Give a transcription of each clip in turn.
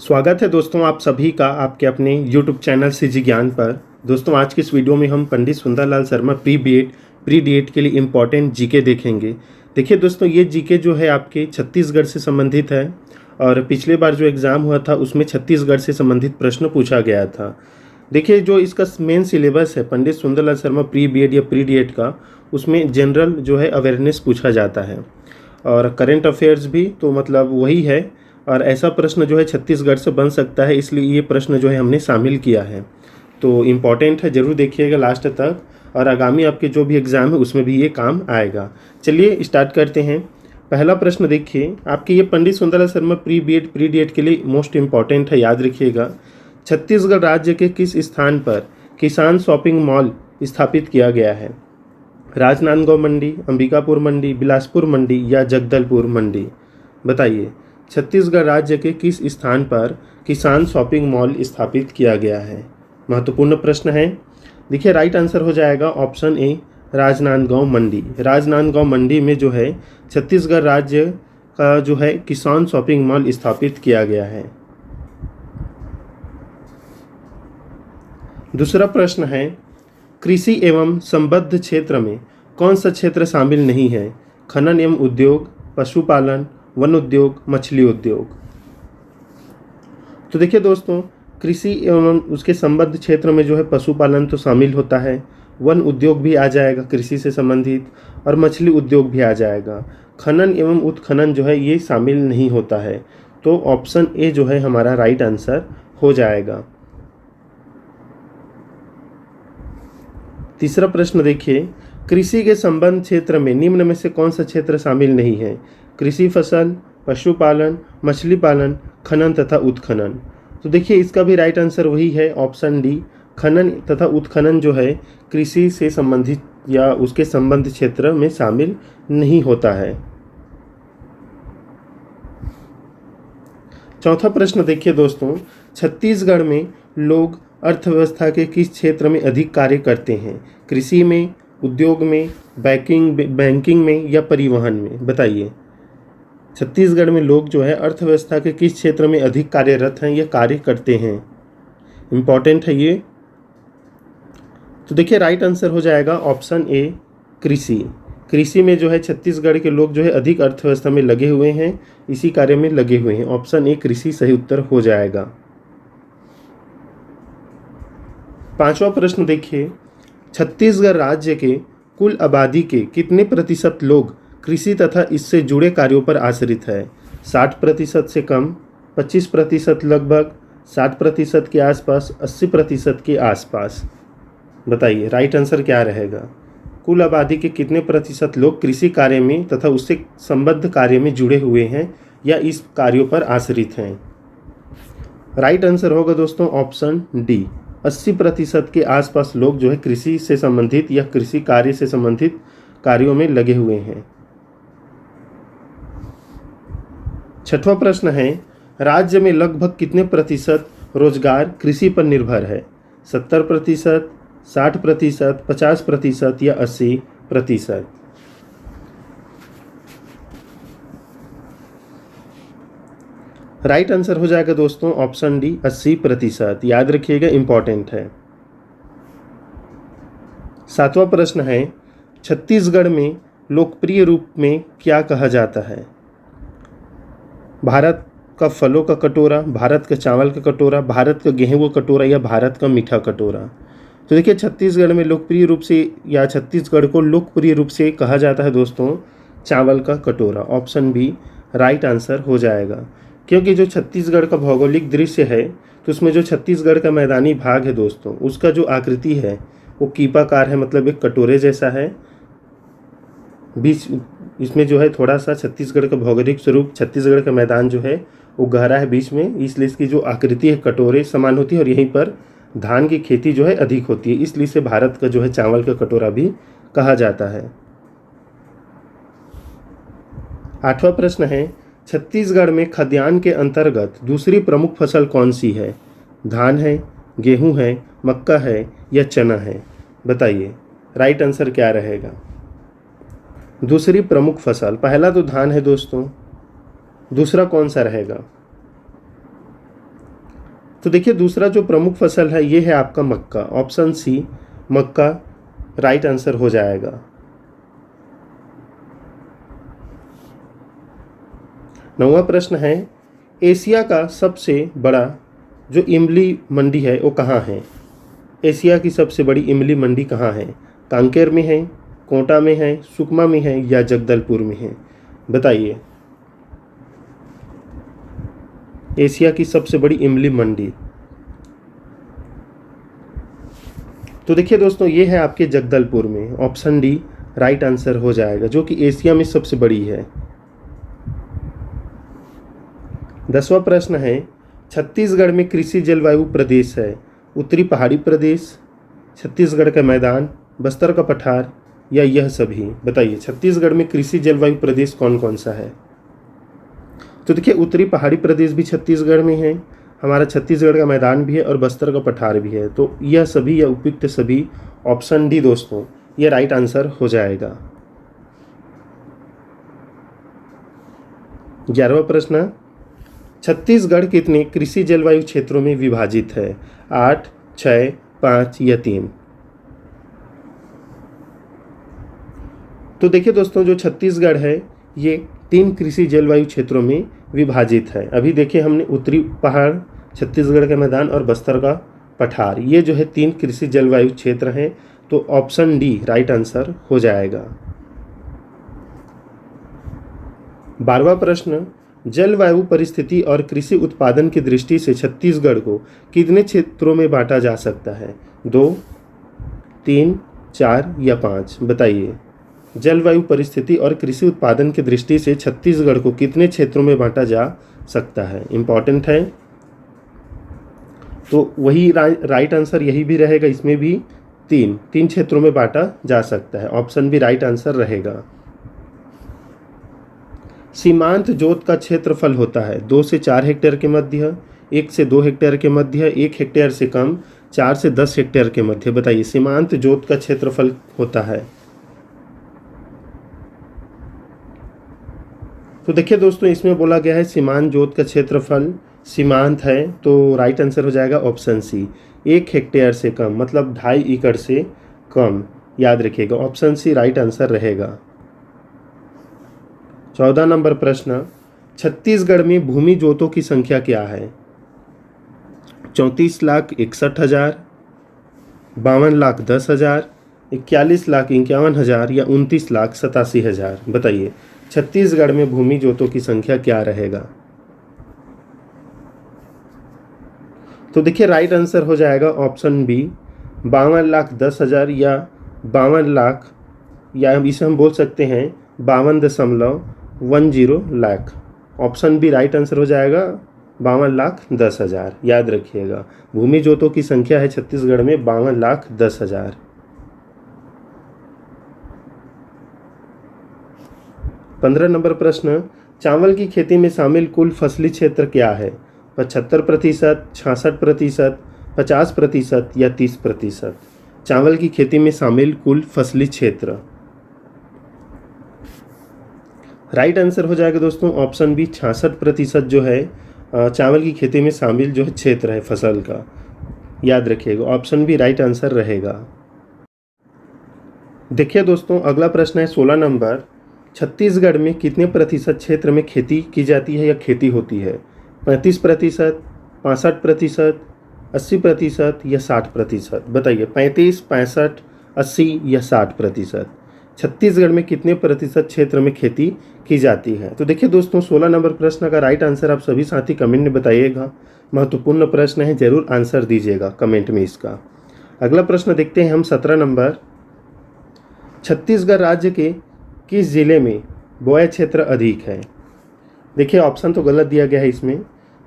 स्वागत है दोस्तों आप सभी का आपके अपने YouTube चैनल सीजी ज्ञान पर। दोस्तों आज की इस वीडियो में हम Pandit Sundarlal Sharma pre BEd pre DEd के लिए इम्पॉर्टेंट जीके देखेंगे। देखिए दोस्तों, ये जीके जो है आपके छत्तीसगढ़ से संबंधित है और पिछले बार जो एग्ज़ाम हुआ था उसमें छत्तीसगढ़ से संबंधित प्रश्न पूछा गया था। देखिए जो इसका मेन सिलेबस है पंडित सुंदरलाल शर्मा प्री बीएड या प्री डीएड का, उसमें जनरल जो है अवेयरनेस पूछा जाता है और करेंट अफेयर्स भी तो मतलब वही है। और ऐसा प्रश्न जो है छत्तीसगढ़ से बन सकता है, इसलिए ये प्रश्न जो है हमने शामिल किया है। तो इम्पॉर्टेंट है, ज़रूर देखिएगा लास्ट तक और आगामी आपके जो भी एग्ज़ाम है उसमें भी ये काम आएगा। चलिए स्टार्ट करते हैं। पहला प्रश्न देखिए, आपके ये Pandit Sundarlal Sharma pre BEd pre DEd के लिए मोस्ट इम्पॉर्टेंट है, याद रखिएगा। छत्तीसगढ़ राज्य के किस स्थान पर किसान शॉपिंग मॉल स्थापित किया गया है? राजनांदगांव मंडी, अंबिकापुर मंडी, बिलासपुर मंडी या जगदलपुर मंडी? बताइए, छत्तीसगढ़ राज्य के किस स्थान पर किसान शॉपिंग मॉल स्थापित किया गया है? महत्वपूर्ण प्रश्न है। देखिए राइट आंसर हो जाएगा ऑप्शन ए, राजनांदगांव मंडी। राजनांदगांव मंडी में जो है छत्तीसगढ़ राज्य का जो है किसान शॉपिंग मॉल स्थापित किया गया है। दूसरा प्रश्न है, कृषि एवं संबद्ध क्षेत्र में कौन सा क्षेत्र शामिल नहीं है? खनन एवं उद्योग, पशुपालन, वन उद्योग, मछली उद्योग? तो देखिए दोस्तों, कृषि एवं उसके संबद्ध क्षेत्र में जो है पशुपालन तो शामिल होता है, वन उद्योग भी आ जाएगा कृषि से संबंधित, और मछली उद्योग भी आ जाएगा। खनन एवं उत्खनन जो है ये शामिल नहीं होता है। तो ऑप्शन ए जो है हमारा राइट आंसर हो जाएगा। तीसरा प्रश्न देखिए, कृषि के संबंध क्षेत्र में निम्न में से कौन सा क्षेत्र शामिल नहीं है? कृषि फसल, पशुपालन, मछली पालन, खनन तथा उत्खनन? तो देखिए इसका भी राइट आंसर वही है, ऑप्शन डी। खनन तथा उत्खनन जो है कृषि से संबंधित या उसके संबंध क्षेत्र में शामिल नहीं होता है। चौथा प्रश्न देखिए दोस्तों, छत्तीसगढ़ में लोग अर्थव्यवस्था के किस क्षेत्र में अधिक कार्य करते हैं? कृषि में, उद्योग में, बैंकिंग में या परिवहन में? बताइए, छत्तीसगढ़ में लोग जो है अर्थव्यवस्था के किस क्षेत्र में अधिक कार्यरत हैं या कार्य करते हैं? इम्पॉर्टेंट है ये। तो देखिए राइट आंसर हो जाएगा ऑप्शन ए, कृषि। कृषि में जो है छत्तीसगढ़ के लोग जो है अधिक अर्थव्यवस्था में लगे हुए हैं, इसी कार्य में लगे हुए हैं। ऑप्शन ए कृषि सही उत्तर हो जाएगा। पांचवा प्रश्न देखिए, छत्तीसगढ़ राज्य के कुल आबादी के कितने प्रतिशत लोग कृषि तथा इससे जुड़े कार्यों पर आश्रित है? 60% से कम, 25% लगभग, 60% के आसपास, 80% के आसपास? बताइए राइट आंसर क्या रहेगा? कुल आबादी के कितने प्रतिशत लोग कृषि कार्य में तथा उससे संबद्ध कार्य में जुड़े हुए हैं या इस कार्यों पर आश्रित हैं? राइट आंसर होगा दोस्तों ऑप्शन डी, 80% के आसपास लोग जो है कृषि से संबंधित या कृषि कार्य से संबंधित कार्यों में लगे हुए हैं। छठवां प्रश्न है, राज्य में लगभग कितने प्रतिशत रोजगार कृषि पर निर्भर है? 70%, 60%, 50% या 80%? राइट आंसर हो जाएगा दोस्तों ऑप्शन डी, 80%। याद रखिएगा, इंपॉर्टेंट है। सातवां प्रश्न है, छत्तीसगढ़ में लोकप्रिय रूप में क्या कहा जाता है? भारत का फलों का कटोरा, भारत का चावल का कटोरा, भारत का गेहूं का कटोरा या भारत का मीठा कटोरा? तो देखिए छत्तीसगढ़ में लोकप्रिय रूप से या छत्तीसगढ़ को लोकप्रिय रूप से कहा जाता है दोस्तों चावल का कटोरा। ऑप्शन बी राइट आंसर हो जाएगा, क्योंकि जो छत्तीसगढ़ का भौगोलिक दृश्य है तो उसमें जो छत्तीसगढ़ का मैदानी भाग है दोस्तों, उसका जो आकृति है वो कीपाकार है, मतलब एक कटोरे जैसा है। बीच इसमें जो है थोड़ा सा छत्तीसगढ़ का भौगोलिक स्वरूप, छत्तीसगढ़ का मैदान जो है वो गहरा है बीच में, इसलिए इसकी जो आकृति है कटोरे समान होती है और यहीं पर धान की खेती जो है अधिक होती है, इसलिए इसे भारत का जो है चावल का कटोरा भी कहा जाता है। आठवां प्रश्न है, छत्तीसगढ़ में खाद्यान्न के अंतर्गत दूसरी प्रमुख फसल कौन सी है? धान है, गेहूं है, मक्का है या चना है? बताइए राइट आंसर क्या रहेगा? दूसरी प्रमुख फसल, पहला तो धान है दोस्तों, दूसरा कौन सा रहेगा? तो देखिए दूसरा जो प्रमुख फसल है ये है आपका मक्का। ऑप्शन सी मक्का राइट आंसर हो जाएगा। 9वां प्रश्न है, एशिया का सबसे बड़ा जो इमली मंडी है वो कहाँ है? एशिया की सबसे बड़ी इमली मंडी कहाँ है? कांकेर में है, कोटा में है, सुकमा में है या जगदलपुर में है? बताइए। एशिया की सबसे बड़ी इमली मंडी, तो देखिए दोस्तों ये है आपके जगदलपुर में। ऑप्शन डी राइट आंसर हो जाएगा, जो कि एशिया में सबसे बड़ी है। 10वां प्रश्न है, छत्तीसगढ़ में कृषि जलवायु प्रदेश है? उत्तरी पहाड़ी प्रदेश, छत्तीसगढ़ का मैदान, बस्तर का पठार या यह सभी? बताइए छत्तीसगढ़ में कृषि जलवायु प्रदेश कौन कौन सा है? तो देखिए उत्तरी पहाड़ी प्रदेश भी छत्तीसगढ़ में है, हमारा छत्तीसगढ़ का मैदान भी है और बस्तर का पठार भी है। तो यह सभी या उपयुक्त सभी, ऑप्शन डी दोस्तों यह राइट आंसर हो जाएगा। 11वां प्रश्न, छत्तीसगढ़ कितने कृषि जलवायु क्षेत्रों में विभाजित है? 8, 6, 5 या 3? तो देखिए दोस्तों जो छत्तीसगढ़ है ये 3 कृषि जलवायु क्षेत्रों में विभाजित है। अभी देखिए हमने उत्तरी पहाड़, छत्तीसगढ़ का मैदान और बस्तर का पठार, ये जो है 3 कृषि जलवायु क्षेत्र हैं। तो ऑप्शन डी राइट आंसर हो जाएगा। 12वां प्रश्न, जलवायु परिस्थिति और कृषि उत्पादन की दृष्टि से छत्तीसगढ़ को कितने क्षेत्रों में बांटा जा सकता है? 2, 3, 4 या 5? बताइए जलवायु परिस्थिति और कृषि उत्पादन की दृष्टि से छत्तीसगढ़ को कितने क्षेत्रों में बांटा जा सकता है? इम्पॉर्टेंट है, तो वही राइट आंसर यही भी रहेगा। इसमें भी 3 क्षेत्रों में बांटा जा सकता है। ऑप्शन भी राइट आंसर रहेगा। सीमांत जोत का क्षेत्रफल होता है 2 से 4 हेक्टेयर के मध्य, 1 से 2 हेक्टेयर के मध्य, 1 हेक्टेयर से कम, 4 से 10 हेक्टेयर के मध्य। बताइए सीमांत जोत का क्षेत्रफल होता है। तो देखिए दोस्तों इसमें बोला गया है सीमांत जोत का क्षेत्रफल सीमांत है, तो राइट आंसर हो जाएगा ऑप्शन सी 1 हेक्टेयर से कम, मतलब 2.5 एकड़ से कम। याद रखिएगा ऑप्शन सी राइट आंसर रहेगा। 14 नंबर प्रश्न, छत्तीसगढ़ में भूमि जोतों की संख्या क्या है? 34,61,000, 52,10,000, 41,51,000 या 29,87,000? बताइए छत्तीसगढ़ में भूमि जोतों की संख्या क्या रहेगा? तो देखिए राइट आंसर हो जाएगा ऑप्शन बी 52,10,000 या 52 लाख, या इसे हम बोल सकते हैं 52.10 lakh. Option B right answer हो जाएगा 52,10,000। याद रखिएगा भूमि जोतों की संख्या है छत्तीसगढ़ में 52,10,000। 15 नंबर प्रश्न, चावल की खेती में शामिल कुल फसली क्षेत्र क्या है? 75%, 66%, 50% या 30%? चावल की खेती में शामिल कुल फसली क्षेत्र, राइट आंसर हो जाएगा दोस्तों ऑप्शन बी 66% जो है चावल की खेती में शामिल जो है क्षेत्र है फसल का। याद रखिएगा ऑप्शन बी राइट आंसर रहेगा। देखिए दोस्तों अगला प्रश्न है 16 नंबर, छत्तीसगढ़ में कितने प्रतिशत क्षेत्र में खेती की जाती है या खेती होती है? 35%, 65%, 80% या 60%? बताइए 35, 65, 80 या 60%? छत्तीसगढ़ में कितने प्रतिशत क्षेत्र में खेती की जाती है? तो देखिए दोस्तों 16 नंबर प्रश्न का राइट आंसर आप सभी साथी कमेंट में बताइएगा। महत्वपूर्ण प्रश्न है, जरूर आंसर दीजिएगा कमेंट में इसका। अगला प्रश्न देखते हैं हम 17 नंबर, छत्तीसगढ़ राज्य के किस जिले में बोया क्षेत्र अधिक है? देखिए ऑप्शन तो गलत दिया गया है इसमें।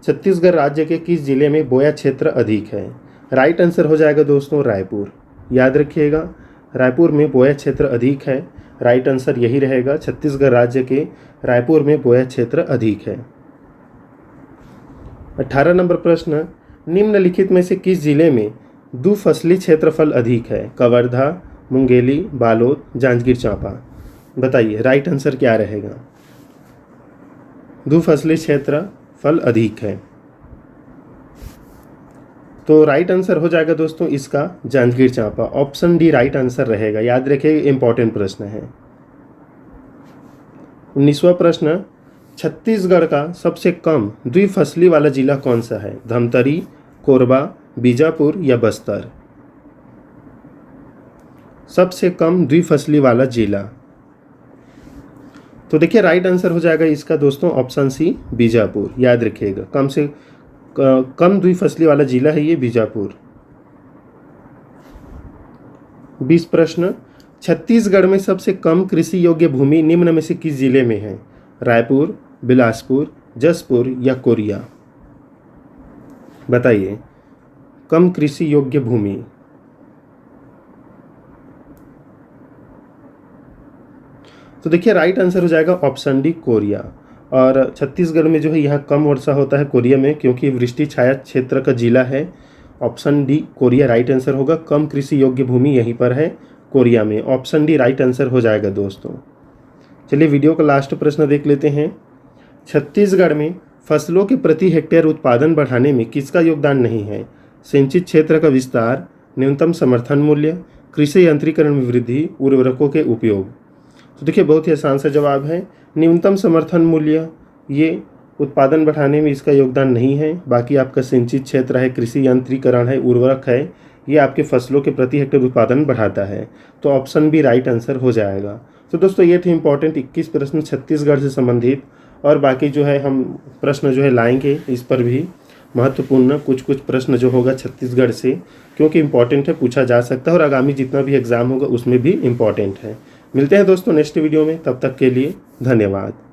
छत्तीसगढ़ राज्य के किस जिले में बोया क्षेत्र अधिक है? राइट आंसर हो जाएगा दोस्तों रायपुर। याद रखिएगा रायपुर में बोया क्षेत्र अधिक है, राइट आंसर यही रहेगा। छत्तीसगढ़ राज्य के रायपुर में बोया क्षेत्र अधिक है। 18 नंबर प्रश्न, निम्नलिखित में से किस जिले में द्विफसली क्षेत्रफल अधिक है? कवर्धा, मुंगेली, बालोद, जांजगीर चांपा? बताइए राइट आंसर क्या रहेगा? द्विफसली क्षेत्रफल अधिक है। तो राइट आंसर हो जाएगा दोस्तों इसका Janjgir Champa. Option D right answer रहेगा, याद रखिए इंपॉर्टेंट प्रश्न है। 19वां प्रश्न, छत्तीसगढ़ का सबसे कम द्विफसली वाला जिला कौन सा है? धमतरी, कोरबा, बीजापुर या बस्तर? सबसे कम द्विफसली वाला जिला, तो देखिए राइट आंसर हो जाएगा इसका दोस्तों ऑप्शन सी बीजापुर। याद रखिएगा कम द्विफसली वाला जिला है ये बीजापुर। 20 प्रश्न, छत्तीसगढ़ में सबसे कम कृषि योग्य भूमि निम्न में से किस जिले में है? रायपुर, बिलासपुर, जशपुर या कोरिया? बताइए कम कृषि योग्य भूमि। तो देखिए राइट आंसर हो जाएगा ऑप्शन डी कोरिया। और छत्तीसगढ़ में जो है यहाँ कम वर्षा होता है कोरिया में, क्योंकि वृष्टि छाया क्षेत्र का जिला है। Option D Korea right answer होगा। कम कृषि योग्य भूमि यहीं पर है कोरिया में। ऑप्शन डी राइट आंसर हो जाएगा दोस्तों। चलिए वीडियो का लास्ट प्रश्न देख लेते हैं। छत्तीसगढ़ में फसलों के प्रति हेक्टेयर उत्पादन बढ़ाने में किसका योगदान नहीं है? सिंचित क्षेत्र का विस्तार, न्यूनतम समर्थन मूल्य, कृषि यंत्रीकरण में वृद्धि, उर्वरकों के उपयोग? तो देखिए बहुत ही आसान सा जवाब है न्यूनतम समर्थन मूल्य। ये उत्पादन बढ़ाने में इसका योगदान नहीं है। बाकी आपका सिंचित क्षेत्र है, कृषि यंत्रीकरण है, उर्वरक है, ये आपके फसलों के प्रति हेक्टेयर उत्पादन बढ़ाता है। तो ऑप्शन बी राइट आंसर हो जाएगा। तो दोस्तों ये थे इंपॉर्टेंट 21 प्रश्न छत्तीसगढ़ से संबंधित, और बाकी जो है हम प्रश्न जो है लाएंगे इस पर भी महत्वपूर्ण कुछ प्रश्न जो होगा छत्तीसगढ़ से, क्योंकि इंपॉर्टेंट है, पूछा जा सकता है और आगामी जितना भी एग्जाम होगा उसमें भी इम्पॉर्टेंट है। मिलते हैं दोस्तों नेक्स्ट वीडियो में, तब तक के लिए धन्यवाद।